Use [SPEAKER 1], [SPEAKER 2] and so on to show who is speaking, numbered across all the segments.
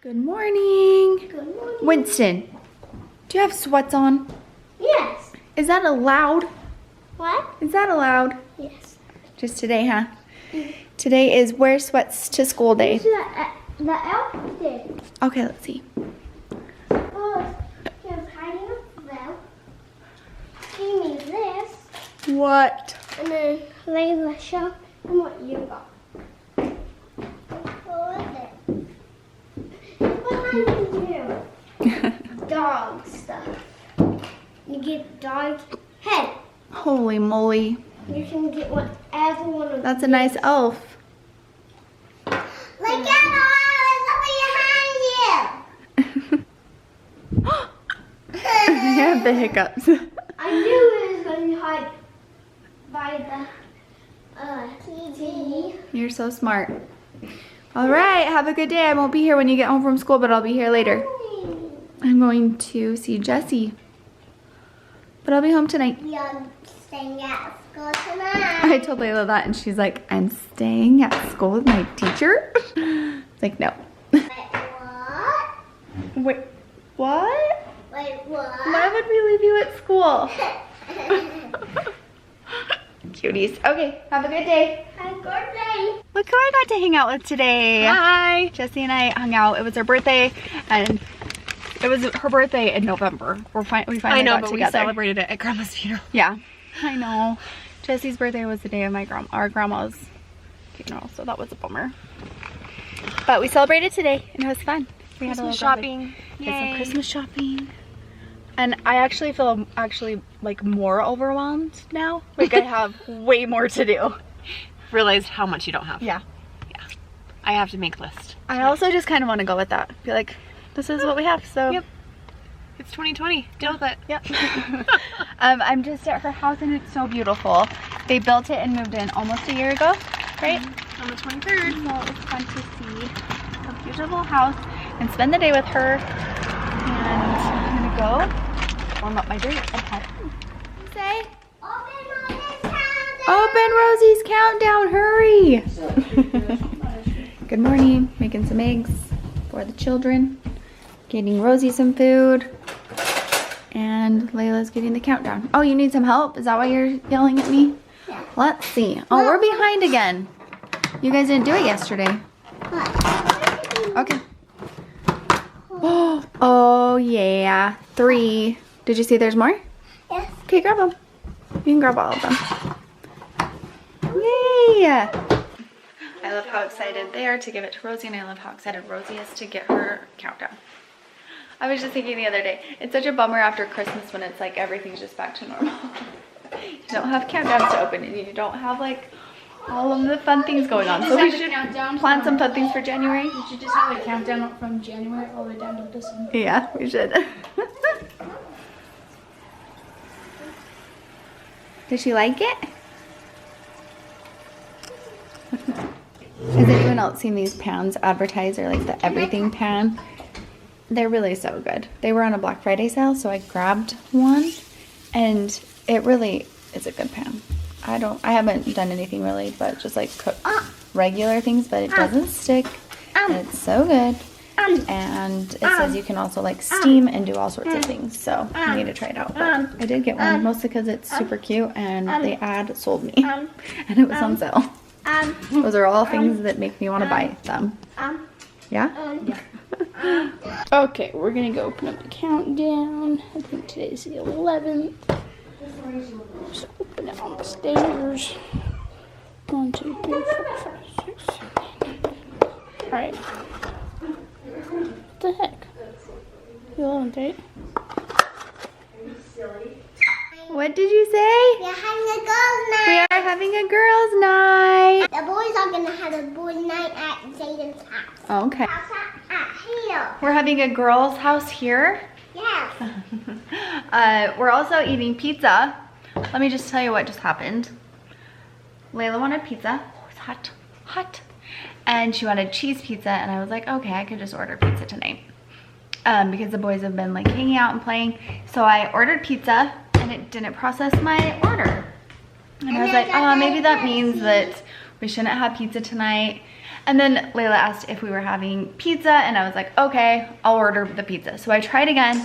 [SPEAKER 1] Good morning.
[SPEAKER 2] Good morning.
[SPEAKER 1] Winston, do you have sweats on?
[SPEAKER 2] Yes.
[SPEAKER 1] Is that allowed?
[SPEAKER 2] What?
[SPEAKER 1] Is that allowed?
[SPEAKER 2] Yes.
[SPEAKER 1] Just today, huh? Today is wear sweats to school day.
[SPEAKER 2] This is the outfit.
[SPEAKER 1] Okay, let's see.
[SPEAKER 2] Oh, here's hiding up there. Give me this.
[SPEAKER 1] What?
[SPEAKER 2] And then Layla show them what you got. What is it? What kind of dog stuff? You get dog head.
[SPEAKER 1] Holy moly.
[SPEAKER 2] You can get whatever one of
[SPEAKER 1] That's a nice elf.
[SPEAKER 2] Look at all behind you.
[SPEAKER 1] I have the hiccups.
[SPEAKER 2] I knew it was going to be hard by the TV.
[SPEAKER 1] You're so smart. All right, have a good day. I won't be here when you get home from school, but I'll be here later. I'm going to see Jessie, but I'll be home tonight.
[SPEAKER 2] You're staying at school tonight.
[SPEAKER 1] I told Layla that, and she's like, I'm staying at school with my teacher? It's like, no.
[SPEAKER 2] Wait, what?
[SPEAKER 1] Wait, what?
[SPEAKER 2] Wait, what?
[SPEAKER 1] Why would we leave you at school? Cuties. Okay, have a good day.
[SPEAKER 2] Have a good day.
[SPEAKER 1] Look who I got to hang out with today.
[SPEAKER 3] Hi.
[SPEAKER 1] Jessie and I hung out. It was her birthday, and it was her birthday in November. We finally
[SPEAKER 3] I know,
[SPEAKER 1] got
[SPEAKER 3] but
[SPEAKER 1] together.
[SPEAKER 3] we celebrated it at Grandma's funeral.
[SPEAKER 1] Yeah, I know. Jessie's birthday was the day of our grandma's funeral, so that was a bummer. But we celebrated today, and it was fun. We had a
[SPEAKER 3] Christmas
[SPEAKER 1] little
[SPEAKER 3] shopping.
[SPEAKER 1] did some Christmas shopping. And I actually feel like more overwhelmed now. Like I have way more to do.
[SPEAKER 3] Realized how much you don't have.
[SPEAKER 1] Yeah.
[SPEAKER 3] I have to make lists.
[SPEAKER 1] I also just kind of want to go with that. Be like, this is what we have, so.
[SPEAKER 3] Yep. It's 2020. Deal with it.
[SPEAKER 1] Yep. I'm just at her house and it's so beautiful. They built it and moved in almost a year ago, right?
[SPEAKER 3] On the 23rd.
[SPEAKER 1] So it was fun to see a beautiful house and spend the day with her. And I'm gonna go warm up my drink and head home. Say, open Rosie's countdown, hurry! Good morning, making some eggs for the children, getting Rosie some food, and Layla's getting the countdown. Oh, you need some help? Is that why you're yelling at me?
[SPEAKER 2] Yeah.
[SPEAKER 1] Let's see. Oh, we're behind again. You guys didn't do it yesterday. Okay. Oh, yeah. 3. Did you see there's more?
[SPEAKER 2] Yes.
[SPEAKER 1] Okay, grab them. You can grab all of them. Yay! I love how excited they are to give it to Rosie, and I love how excited Rosie is to get her countdown. I was just thinking the other day, it's such a bummer after Christmas when it's like everything's just back to normal. You don't have countdowns to open, and you don't have like all of the fun things going on. So we should plan some fun things for January.
[SPEAKER 4] You should just have a countdown from January all the way down to December.
[SPEAKER 1] Yeah, we should. Does she like it? Has anyone else seen these pans advertised? They're like the everything pan. They're really so good. They were on a Black Friday sale, so I grabbed one, and it really is a good pan. I haven't done anything really, but just like cook regular things, but it doesn't stick, and it's so good. And it says you can also like steam and do all sorts of things, so I need to try it out. But I did get one, mostly because it's super cute, and the ad sold me, and it was on sale. Those are all things that make me want to buy them. Yeah?
[SPEAKER 4] Okay, we're gonna go open up the countdown. I think today's the 11th. Just open it on the stairs. 1, 2, 3, 4, 5, 6, 7, 8. Alright. What the heck? The 11th, right?
[SPEAKER 1] What did you say?
[SPEAKER 2] We're having a girls'
[SPEAKER 1] We
[SPEAKER 2] night.
[SPEAKER 1] are having a girls' night.
[SPEAKER 2] The boys are going to have a boys' night at Zayden's house.
[SPEAKER 1] Okay.
[SPEAKER 2] At here.
[SPEAKER 1] We're having a girls' house here.
[SPEAKER 2] Yes.
[SPEAKER 1] We're also eating pizza. Let me just tell you what just happened. Layla wanted pizza. Oh, it's hot, hot. And she wanted cheese pizza, and I was like, okay, I could just order pizza tonight. Because the boys have been like hanging out and playing. So I ordered pizza, and it didn't process my order. And I was like, oh, maybe that means that we shouldn't have pizza tonight. And then Layla asked if we were having pizza, and I was like, okay, I'll order the pizza. So I tried again,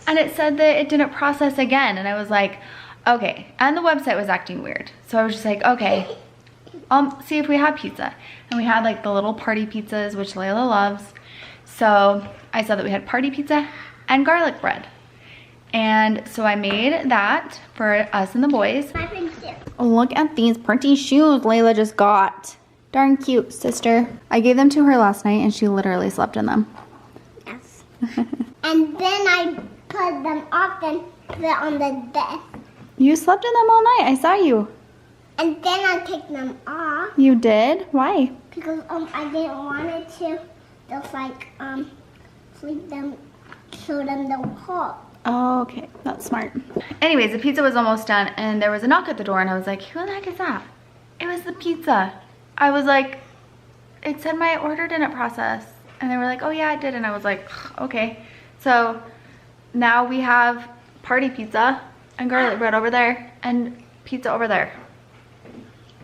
[SPEAKER 1] and it said that it didn't process again. And I was like, okay. And the website was acting weird. So I was just like, okay, I'll see if we have pizza. And we had like the little party pizzas, which Layla loves. So I saw that we had party pizza and garlic bread. And so I made that for us and the boys. Look at these pretty shoes Layla just got. Darn cute, sister. I gave them to her last night and she literally slept in them.
[SPEAKER 2] Yes. And then I put them off and put it on the bed.
[SPEAKER 1] You slept in them all night. I saw you.
[SPEAKER 2] And then I take them off.
[SPEAKER 1] You did? Why?
[SPEAKER 2] Because I didn't want it to just like sleep them, show them the hole.
[SPEAKER 1] Oh, okay. That's smart. Anyways, the pizza was almost done and there was a knock at the door and I was like, who the heck is that? It was the pizza. I was like, it said my order didn't process. And they were like, oh yeah, it did. And I was like, okay. So now we have party pizza and garlic bread over there and pizza over there.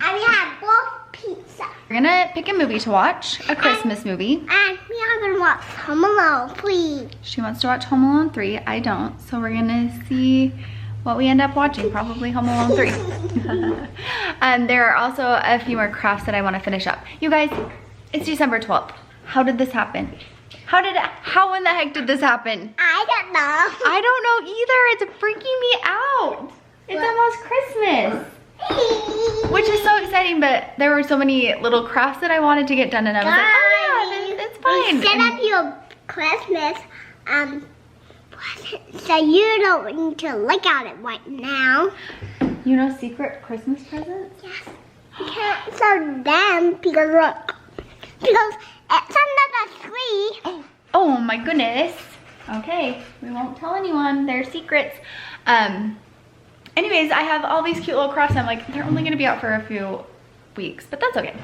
[SPEAKER 2] And we have both pizza.
[SPEAKER 1] We're gonna pick a movie to watch, a Christmas movie.
[SPEAKER 2] And we are gonna watch Home Alone, please.
[SPEAKER 1] She wants to watch Home Alone 3, I don't. So we're gonna see what we end up watching, probably Home Alone 3. And there are also a few more crafts that I wanna finish up. You guys, it's December 12th. How did this happen? How in the heck did this happen?
[SPEAKER 2] I don't know.
[SPEAKER 1] I don't know either, it's freaking me out. It's almost Christmas. Which is so exciting, but there were so many little crafts that I wanted to get done and I was like, oh yeah, it's fine.
[SPEAKER 2] Set up your Christmas so you don't need to look at it right now.
[SPEAKER 1] You know secret Christmas presents?
[SPEAKER 2] Yes. You can't show them because look. Because it's under the tree.
[SPEAKER 1] Oh my goodness. Okay, we won't tell anyone. They're secrets. Anyways, I have all these cute little crafts. I'm like, they're only gonna be out for a few weeks, but that's okay.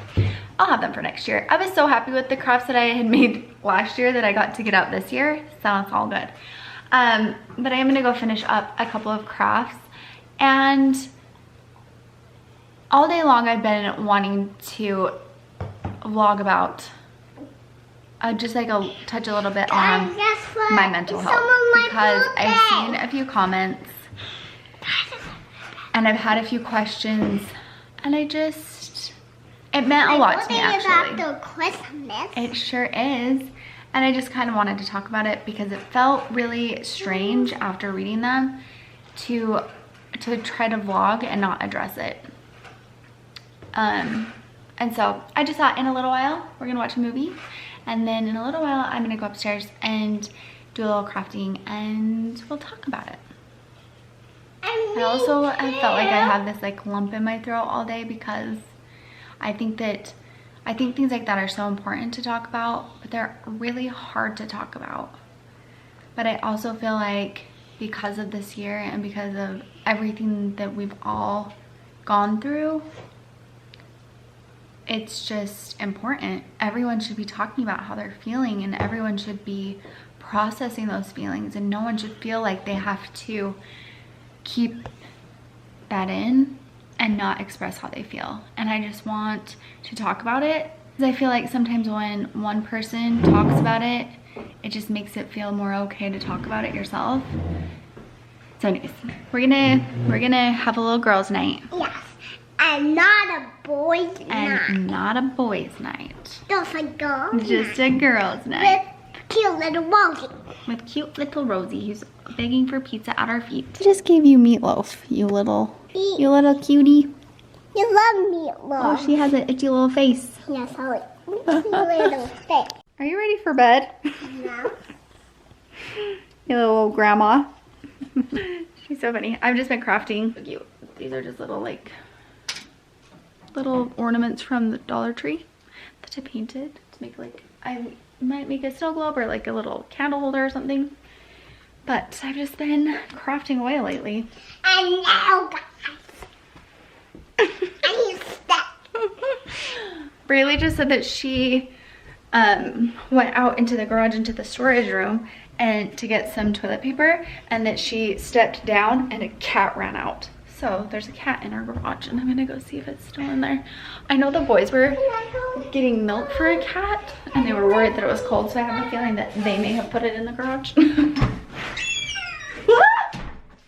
[SPEAKER 1] I'll have them for next year. I was so happy with the crafts that I had made last year that I got to get out this year, so it's all good. But I am gonna go finish up a couple of crafts, and all day long I've been wanting to vlog about just like touch a little bit on my mental health, because I've seen a few comments and I've had a few questions, and it meant a lot to me actually.
[SPEAKER 2] After Christmas.
[SPEAKER 1] It sure is. And I just kind of wanted to talk about it because it felt really strange after reading them to try to vlog and not address it. And so I just thought in a little while we're gonna watch a movie, and then in a little while I'm gonna go upstairs and do a little crafting and we'll talk about it. I also have felt like I have this like lump in my throat all day because I think things like that are so important to talk about, but they're really hard to talk about. But I also feel like because of this year and because of everything that we've all gone through, it's just important. Everyone should be talking about how they're feeling, and everyone should be processing those feelings, and no one should feel like they have to keep that in and not express how they feel. And I just want to talk about it because I feel like sometimes when one person talks about it, it just makes it feel more okay to talk about it yourself. So anyways, we're gonna have a little girls' night.
[SPEAKER 2] Yes, and not a boys' night.
[SPEAKER 1] And not a boys' night.
[SPEAKER 2] Just a girls'
[SPEAKER 1] Just a girls' night.
[SPEAKER 2] With cute little Rosie.
[SPEAKER 1] With cute little Rosie, who's begging for pizza at our feet. I just gave you meatloaf, you little cutie.
[SPEAKER 2] You love meatloaf.
[SPEAKER 1] Oh, she has an itchy little face.
[SPEAKER 2] Yes, I like itchy little face.
[SPEAKER 1] Are you ready for bed?
[SPEAKER 2] No.
[SPEAKER 1] You little grandma. She's so funny. I've just been crafting. So cute. These are just little ornaments from the Dollar Tree that I painted to make I might make a snow globe or like a little candle holder or something. But I've just been crafting away lately.
[SPEAKER 2] And now, guys, I need stuff.
[SPEAKER 1] Braylee just said that she went out into the garage, into the storage room, and to get some toilet paper, and that she stepped down and a cat ran out. So there's a cat in our garage and I'm gonna go see if it's still in there. I know the boys were getting milk for a cat and they were worried that it was cold, so I have a feeling that they may have put it in the garage.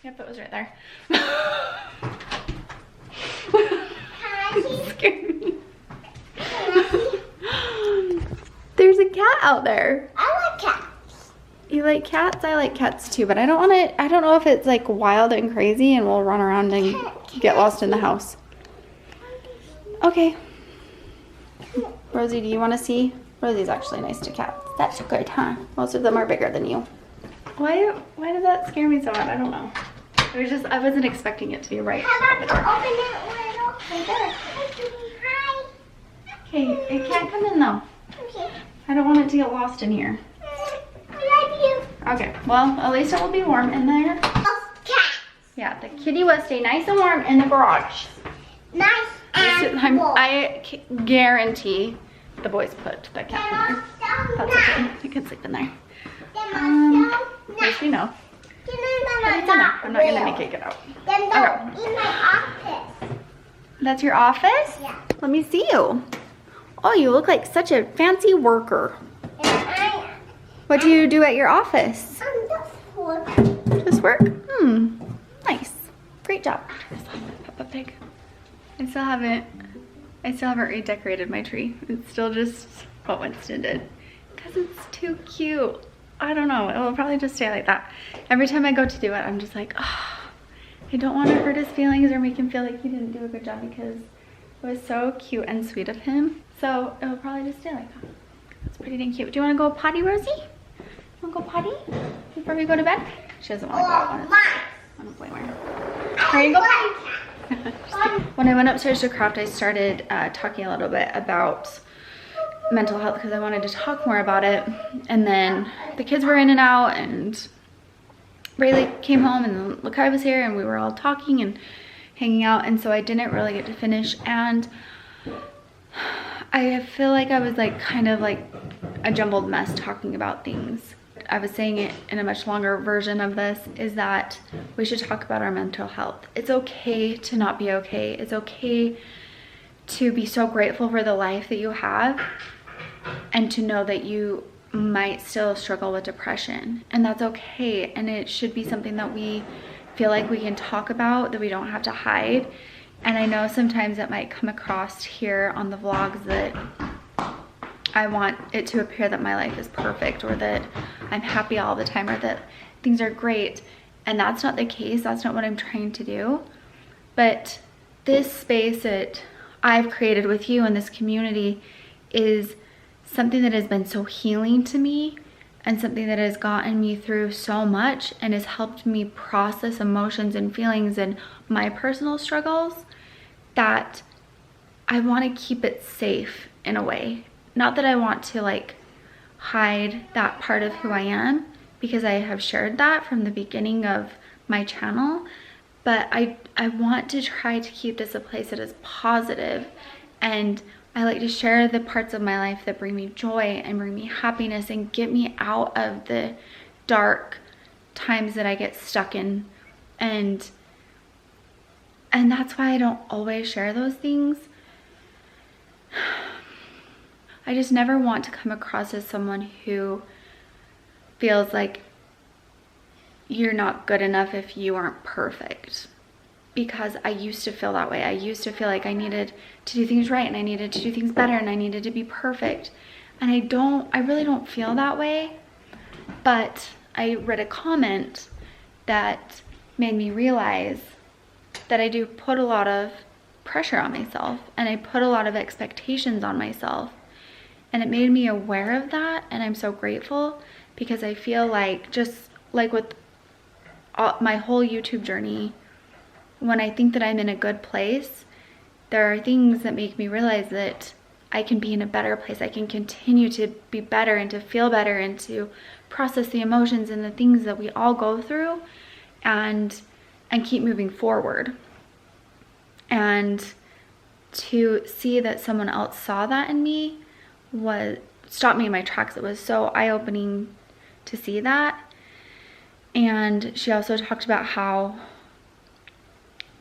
[SPEAKER 1] Yep, it was right there. Scared me. There's a cat out there.
[SPEAKER 2] I like cats.
[SPEAKER 1] You like cats? I like cats too, but I don't want to, I don't know if it's like wild and crazy and we'll run around and get lost in the house. Okay. Rosie, do you want to see? Rosie's actually nice to cats. That's good, huh? Most of them are bigger than you. Why did that scare me so much? I don't know. It was just, I wasn't expecting it to be right
[SPEAKER 2] How
[SPEAKER 1] at the door.
[SPEAKER 2] about you open it little? Hi.
[SPEAKER 1] Okay, it can't come in though.
[SPEAKER 2] Okay.
[SPEAKER 1] I don't want it to get lost in here.
[SPEAKER 2] I love you.
[SPEAKER 1] Okay, well, at least it will be warm in there.
[SPEAKER 2] Cat.
[SPEAKER 1] Yeah, the kitty will stay nice and warm in the garage.
[SPEAKER 2] Nice and warm.
[SPEAKER 1] I guarantee the boys put the cat in there. That's okay. You can sleep in there. At least we know. But it's in there. I'm not gonna make it get out.
[SPEAKER 2] Then
[SPEAKER 1] Okay.
[SPEAKER 2] go in my office.
[SPEAKER 1] That's your office?
[SPEAKER 2] Yeah.
[SPEAKER 1] Let me see you. Oh, you look like such a fancy worker.
[SPEAKER 2] And
[SPEAKER 1] What do you do at your office?
[SPEAKER 2] I'm just working.
[SPEAKER 1] Just work? Nice. Great job. Peppa Pig. I still haven't redecorated my tree. It's still just what Winston did. Because it's too cute. I don't know. It will probably just stay like that. Every time I go to do it, I'm just like, oh, I don't want to hurt his feelings or make him feel like he didn't do a good job because it was so cute and sweet of him. So it will probably just stay like that. It's pretty dang cute. Do you want to go potty, Rosie? You want to go potty before we go to bed? She doesn't want to go out on a playground. Here you go potty. When I went upstairs to craft, I started talking a little bit about mental health because I wanted to talk more about it. And then the kids were in and out and Rayleigh came home and Lakai was here and we were all talking and hanging out, and so I didn't really get to finish, and I feel like I was like kind of like a jumbled mess talking about things. I was saying it in a much longer version of this, is that we should talk about our mental health. It's okay to not be okay. It's okay to be so grateful for the life that you have and to know that you might still struggle with depression, and that's okay. And it should be something that we feel like we can talk about, that we don't have to hide. And I know sometimes it might come across here on the vlogs that I want it to appear that my life is perfect or that I'm happy all the time or that things are great, and that's not the case. That's not what I'm trying to do. But this space that I've created with you in this community is something that has been so healing to me and something that has gotten me through so much and has helped me process emotions and feelings and my personal struggles, that I want to keep it safe in a way. Not that I want to like hide that part of who I am, because I have shared that from the beginning of my channel, but I want to try to keep this a place that is positive, and I like to share the parts of my life that bring me joy and bring me happiness and get me out of the dark times that I get stuck in. And that's why I don't always share those things. I just never want to come across as someone who feels like you're not good enough if you aren't perfect. Because I used to feel that way. I used to feel like I needed to do things right and I needed to do things better and I needed to be perfect. And I really don't feel that way. But I read a comment that made me realize that I do put a lot of pressure on myself and I put a lot of expectations on myself. And it made me aware of that, and I'm so grateful, because I feel like, just like with my whole YouTube journey, when I think that I'm in a good place, there are things that make me realize that I can be in a better place. I can continue to be better and to feel better and to process the emotions and the things that we all go through, and keep moving forward. And to see that someone else saw that in me stopped me in my tracks. It was so eye-opening to see that. And she also talked about how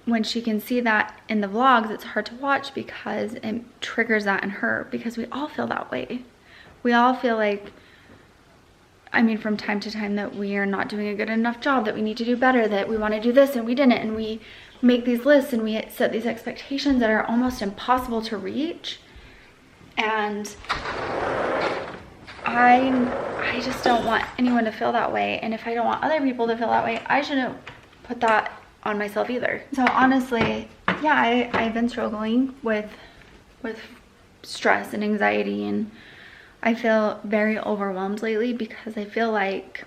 [SPEAKER 1] when she can see that in the vlogs, it's hard to watch because it triggers that in her, because we all feel that way. We all feel like, I mean, from time to time, that we are not doing a good enough job, that we need to do better, that we want to do this and we didn't, and we make these lists and we set these expectations that are almost impossible to reach. And I just don't want anyone to feel that way. And if I don't want other people to feel that way, I shouldn't put that on myself either. So honestly, yeah, I've been struggling with stress and anxiety, and I feel very overwhelmed lately because I feel like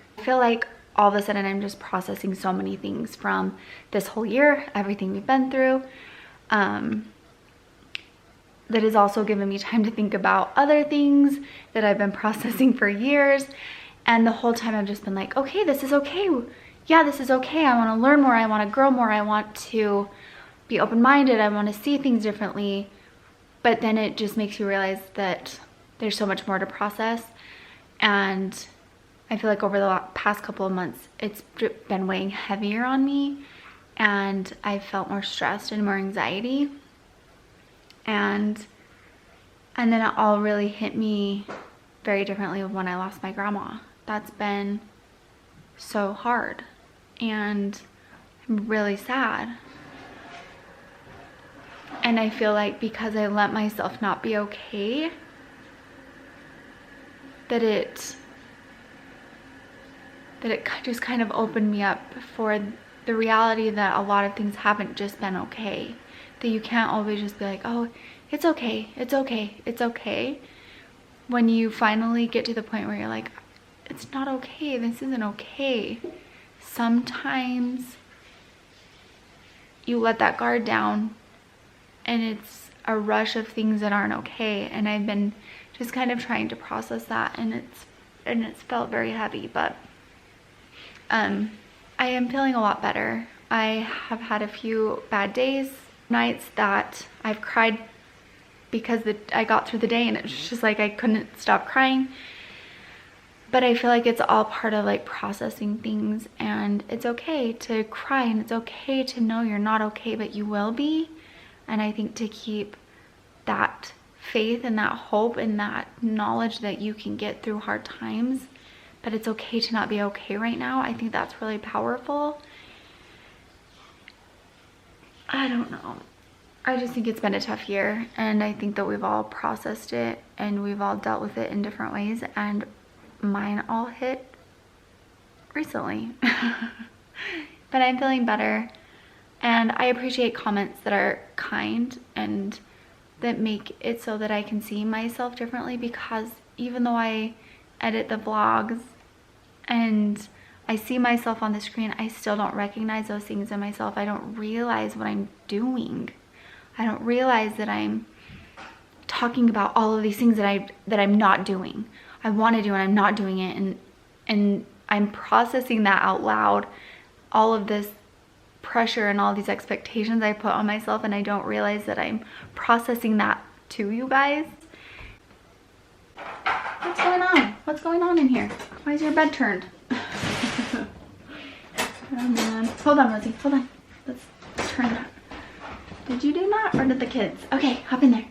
[SPEAKER 1] all of a sudden I'm just processing so many things from this whole year, everything we've been through. That has also given me time to think about other things that I've been processing for years. And the whole time I've just been like, okay, this is okay. Yeah, this is okay. I want to learn more. I want to grow more. I want to be open-minded. I want to see things differently. But then it just makes you realize that there's so much more to process. And I feel like over the past couple of months, it's been weighing heavier on me. And I felt more stressed and more anxiety. And then it all really hit me very differently when I lost my grandma. That's been so hard, and I'm really sad. And I feel like because I let myself not be okay, that it just kind of opened me up for the reality that a lot of things haven't just been okay. That you can't always just be like, oh, it's okay, it's okay, it's okay. When you finally get to the point where you're like, it's not okay, this isn't okay. Sometimes you let that guard down and it's a rush of things that aren't okay. And I've been just kind of trying to process that, and it's felt very heavy, but I am feeling a lot better. I have had a few bad days, nights that I've cried because I got through the day, and it's just like I couldn't stop crying. But I feel like it's all part of like processing things, and it's okay to cry, and it's okay to know you're not okay, but you will be. And I think to keep that faith and that hope and that knowledge that you can get through hard times, but it's okay to not be okay right now, I think that's really powerful. I don't know. I just think it's been a tough year, and I think that we've all processed it and we've all dealt with it in different ways, and mine all hit recently. But I'm feeling better, and I appreciate comments that are kind and that make it so that I can see myself differently, because even though I edit the vlogs and I see myself on the screen, I still don't recognize those things in myself. I don't realize what I'm doing. I don't realize that I'm talking about all of these things that I'm not doing. I want to do and I'm not doing it, and I'm processing that out loud, all of this pressure and all these expectations I put on myself, and I don't realize that I'm processing that to you guys. What's going on? What's going on in here? Why is your bed turned? Oh man. Hold on, Rosie. Hold on. Let's turn that. Did you do that, or did the kids? Okay, hop in there.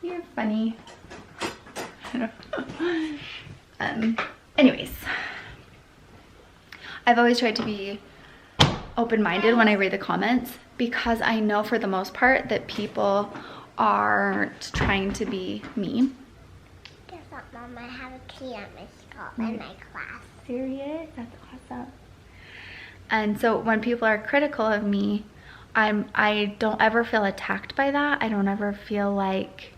[SPEAKER 1] You're funny. Anyways, I've always tried to be open-minded when I read the comments, because I know for the most part that people aren't trying to be mean.
[SPEAKER 2] Guess what, Mom? I have a key on my skull in my class.
[SPEAKER 1] Serious? That's awesome. And so when people are critical of me, I don't ever feel attacked by that. I don't ever feel like,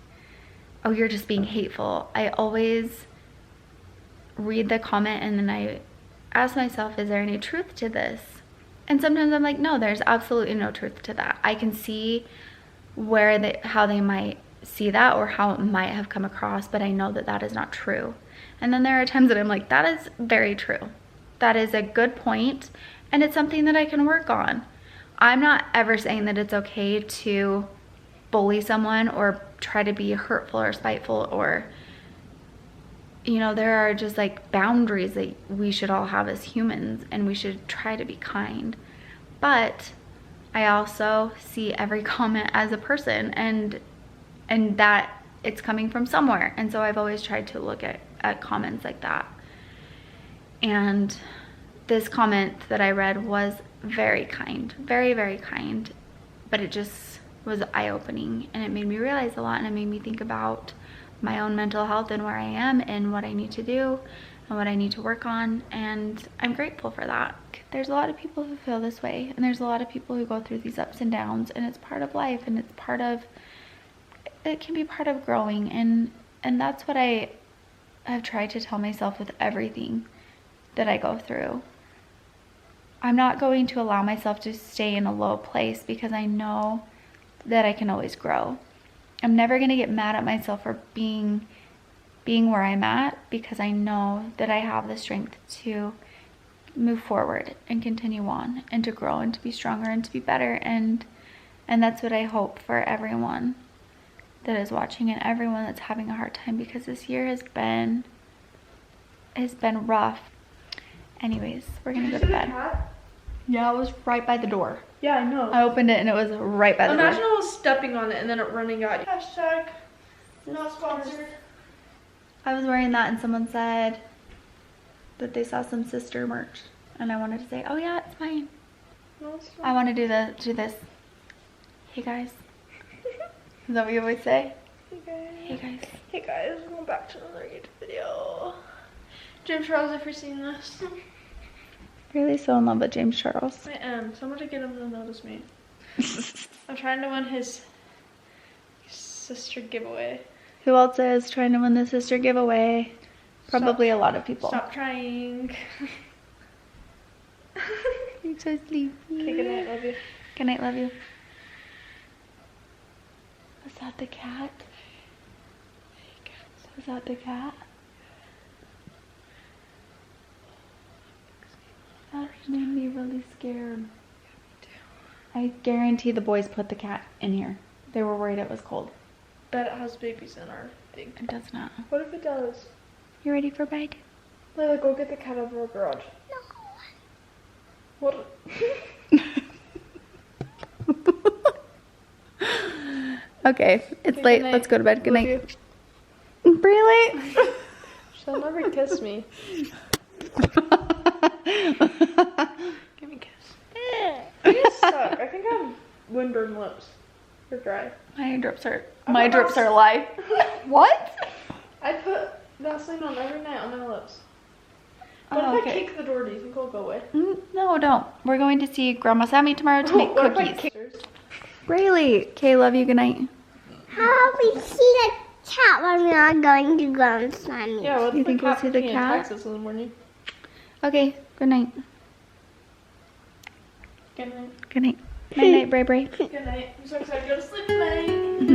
[SPEAKER 1] oh, you're just being hateful. I always read the comment and then I ask myself, is there any truth to this? And sometimes I'm like, no, there's absolutely no truth to that. I can see how they might see that or how it might have come across, but I know that that is not true. And then there are times that I'm like, that is very true. That is a good point, and it's something that I can work on. I'm not ever saying that it's okay to bully someone or try to be hurtful or spiteful, or, you know, there are just like boundaries that we should all have as humans, and we should try to be kind. but I also see every comment as a person, and that it's coming from somewhere. And so I've always tried to look at comments like that. And this comment that I read was very kind, very, very kind, but it just was eye-opening, and it made me realize a lot, and it made me think about my own mental health and where I am and what I need to do and what I need to work on. And I'm grateful for that. There's a lot of people who feel this way, and there's a lot of people who go through these ups and downs, and it's part of life, and it can be part of growing, and that's what I have tried to tell myself with everything that I go through. I'm not going to allow myself to stay in a low place, because I know that I can always grow. I'm never going to get mad at myself for being where I'm at, because I know that I have the strength to move forward and continue on and to grow and to be stronger and to be better. And that's what I hope for everyone that is watching and everyone that's having a hard time, because this year has been rough. Anyways, we're gonna go to bed. Yeah, it was right by the door.
[SPEAKER 4] Yeah, I know.
[SPEAKER 1] I opened it and it was right by the door.
[SPEAKER 4] Imagine I was stepping on it and then it running out. Hashtag not sponsored.
[SPEAKER 1] I was wearing that and someone said that they saw some sister merch, and I wanted to say, oh yeah, it's mine.
[SPEAKER 4] No, it's not.
[SPEAKER 1] I want to do this. Hey guys. Is that what you always say?
[SPEAKER 4] Hey guys.
[SPEAKER 1] Hey guys.
[SPEAKER 4] Hey guys, welcome back to another YouTube video. James Charles, if you're seeing this.
[SPEAKER 1] Really so in love with James Charles.
[SPEAKER 4] I am. So I'm gonna get him to notice me. I'm trying to win his sister giveaway.
[SPEAKER 1] Who else is trying to win the sister giveaway? Probably a lot of people.
[SPEAKER 4] Stop trying.
[SPEAKER 1] You're so sleepy.
[SPEAKER 4] Okay, good night, love you.
[SPEAKER 1] Good night, love you. Was that the cat? Was that the cat? That made me really scared. I guarantee the boys put the cat in here. They were worried it was cold.
[SPEAKER 4] Bet it has babies in our thing.
[SPEAKER 1] It does not.
[SPEAKER 4] What if it does?
[SPEAKER 1] You ready for bed?
[SPEAKER 4] Layla, go get the cat out of our garage.
[SPEAKER 2] No.
[SPEAKER 4] What?
[SPEAKER 1] Okay, it's
[SPEAKER 4] Okay,
[SPEAKER 1] late.
[SPEAKER 4] good night.
[SPEAKER 1] Let's go to bed. Good
[SPEAKER 4] Love
[SPEAKER 1] night. Really?
[SPEAKER 4] She'll never kiss me. Give me a kiss. You guys suck. I think I have windburn lips. They're dry.
[SPEAKER 1] My drips are
[SPEAKER 4] My drips are
[SPEAKER 1] live. What?
[SPEAKER 4] I put Vaseline on every night on my lips.
[SPEAKER 1] Oh,
[SPEAKER 4] What if I
[SPEAKER 1] okay.
[SPEAKER 4] kick the door? Do you think it'll go away?
[SPEAKER 1] No, don't. We're going to see Grandma Sammy tomorrow to make
[SPEAKER 4] What if I
[SPEAKER 1] cookies.
[SPEAKER 4] kick hers?
[SPEAKER 1] Really? Okay, love you. Good night.
[SPEAKER 2] How we see the cat when we are going to go on Sunday?
[SPEAKER 4] Yeah, what
[SPEAKER 1] You
[SPEAKER 4] if
[SPEAKER 1] think
[SPEAKER 4] the
[SPEAKER 1] we'll
[SPEAKER 4] cat
[SPEAKER 1] see the
[SPEAKER 4] puts me in
[SPEAKER 1] cat?
[SPEAKER 4] Texas in the morning?
[SPEAKER 1] Okay, good night.
[SPEAKER 4] Good night.
[SPEAKER 1] Good night. Night, night, Bray, Bray.
[SPEAKER 4] Good night. I'm so excited to go to sleep tonight.